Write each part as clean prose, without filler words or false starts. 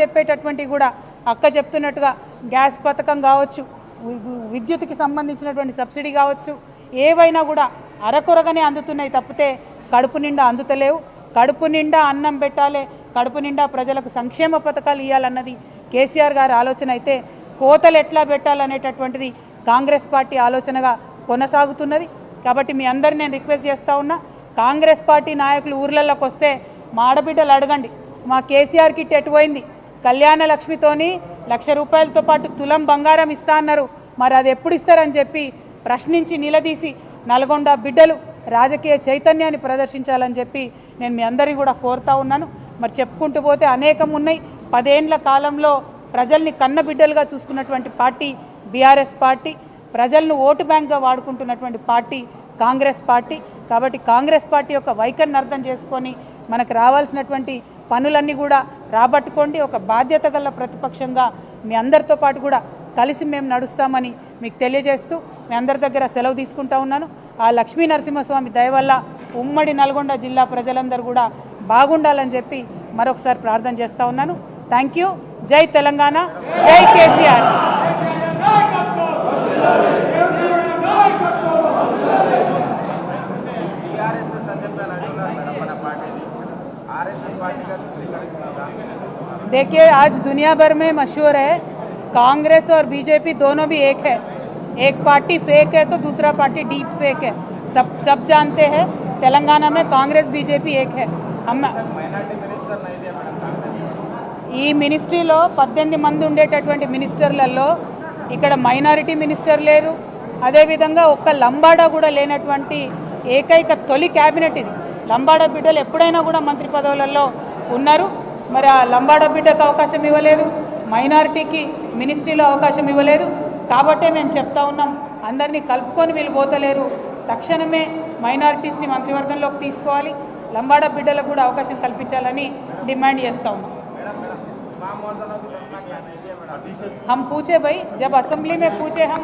చెప్పేటటువంటి కూడా అక్క చెప్తున్నట్టుగా గ్యాస్ పథకం కావచ్చు, విద్యుత్కి సంబంధించినటువంటి సబ్సిడీ కావచ్చు, ఏవైనా కూడా అరకొరగానే అందుతున్నాయి తప్పితే కడుపు నిండా అందుతలేవు. కడుపు నిండా అన్నం పెట్టాలి, కడుపు నిండా ప్రజలకు సంక్షేమ పథకాలు ఇవ్వాలన్నది కేసీఆర్ గారి ఆలోచన అయితే కోతలు ఎట్లా పెట్టాలనేటటువంటిది కాంగ్రెస్ పార్టీ ఆలోచనగా కొనసాగుతున్నది. కాబట్టి మీ అందరిని నేను రిక్వెస్ట్ చేస్తూ ఉన్నా, కాంగ్రెస్ పార్టీ నాయకులు ఊర్లలోకి వస్తే మా ఆడబిడ్డలు అడగండి, మా కేసీఆర్ కిట్ ఎటుపోయింది, కళ్యాణ లక్ష్మితోని 1,00,000 రూపాయలతో పాటు తులం బంగారం ఇస్తా అన్నారు, మరి అది ఎప్పుడు ఇస్తారని చెప్పి ప్రశ్నించి నిలదీసి నల్గొండ బిడ్డలు రాజకీయ చైతన్యాన్ని ప్రదర్శించాలని చెప్పి నేను మీ అందరినీ కూడా కోరుతా ఉన్నాను. మరి చెప్పుకుంటూ పోతే అనేకం ఉన్నాయి. 10 ఏండ్ల కాలంలో ప్రజల్ని కన్న బిడ్డలుగా చూసుకున్నటువంటి పార్టీ బీఆర్ఎస్ పార్టీ, ప్రజలను ఓటు బ్యాంక్గా వాడుకుంటున్నటువంటి పార్టీ కాంగ్రెస్ పార్టీ. కాబట్టి కాంగ్రెస్ పార్టీ యొక్క వైఖరిని అర్థం చేసుకొని మనకు రావాల్సినటువంటి పనులన్నీ కూడా రాబట్టుకోండి. ఒక బాధ్యత గల ప్రతిపక్షంగా మీ అందరితో పాటు కూడా కలిసి మేము నడుస్తామని మీకు తెలియజేస్తూ మీ అందరి దగ్గర సెలవు తీసుకుంటా ఉన్నాను. ఆ లక్ష్మీ నరసింహస్వామి దయ వల్ల ఉమ్మడి నల్గొండ జిల్లా ప్రజలందరూ కూడా బాగుండాలని చెప్పి మరొకసారి ప్రార్థన చేస్తూ ఉన్నాను. Thank you. జై తెలంగాణ, జై కేసీఆర్. देखिए, आज दुनिया भर में मशहूर है, कांग्रेस और बीजेपी दोनों भी एक है. एक पार्टी फेक है तो दूसरा पार्टी डीप फेक है. सब जानते हैं तेलंगाना में कांग्रेस बीजेपी एक है. हम ఈ మినిస్ట్రీలో 18 మంది ఉండేటటువంటి మినిస్టర్లలో ఇక్కడ మైనారిటీ మినిస్టర్ లేరు. అదేవిధంగా ఒక్క లంబాడా కూడా లేనటువంటి ఏకైక తొలి క్యాబినెట్ ఇది. లంబాడా బిడ్డలు ఎప్పుడైనా కూడా మంత్రి పదవులలో ఉన్నారు. మరి ఆ లంబాడా బిడ్డకు అవకాశం ఇవ్వలేదు, మైనారిటీకి మినిస్ట్రీలో అవకాశం ఇవ్వలేదు. కాబట్టే మేము చెప్తా ఉన్నాం, అందరినీ కలుపుకొని వీళ్ళు పోతలేరు, తక్షణమే మైనారిటీస్ని మంత్రివర్గంలోకి తీసుకోవాలి, లంబాడా బిడ్డలకు కూడా అవకాశం కల్పించాలని డిమాండ్ చేస్తూ ఉన్నాం. हम पूछे भाई, जब असेंबली में पूछे हम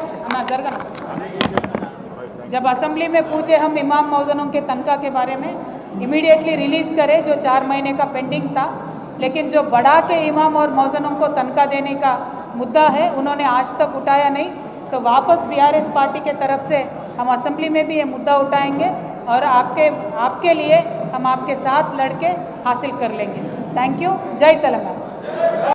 जब असेंबली में पूछे हम इमाम मौजनों के तनख्वाह के बारे में इमीडिएटली रिलीज़ करें जो 4 महीने का पेंडिंग था. लेकिन जो बढ़ा के इमाम और मौजनों को तनख्वाह देने का मुद्दा है उन्होंने आज तक उठाया नहीं. तो वापस बीआरएस पार्टी के तरफ से हम असेंबली में भी ये मुद्दा उठाएंगे और आपके लिए हम आपके साथ लड़के हासिल कर लेंगे. Thank you. जय तेलंगाना.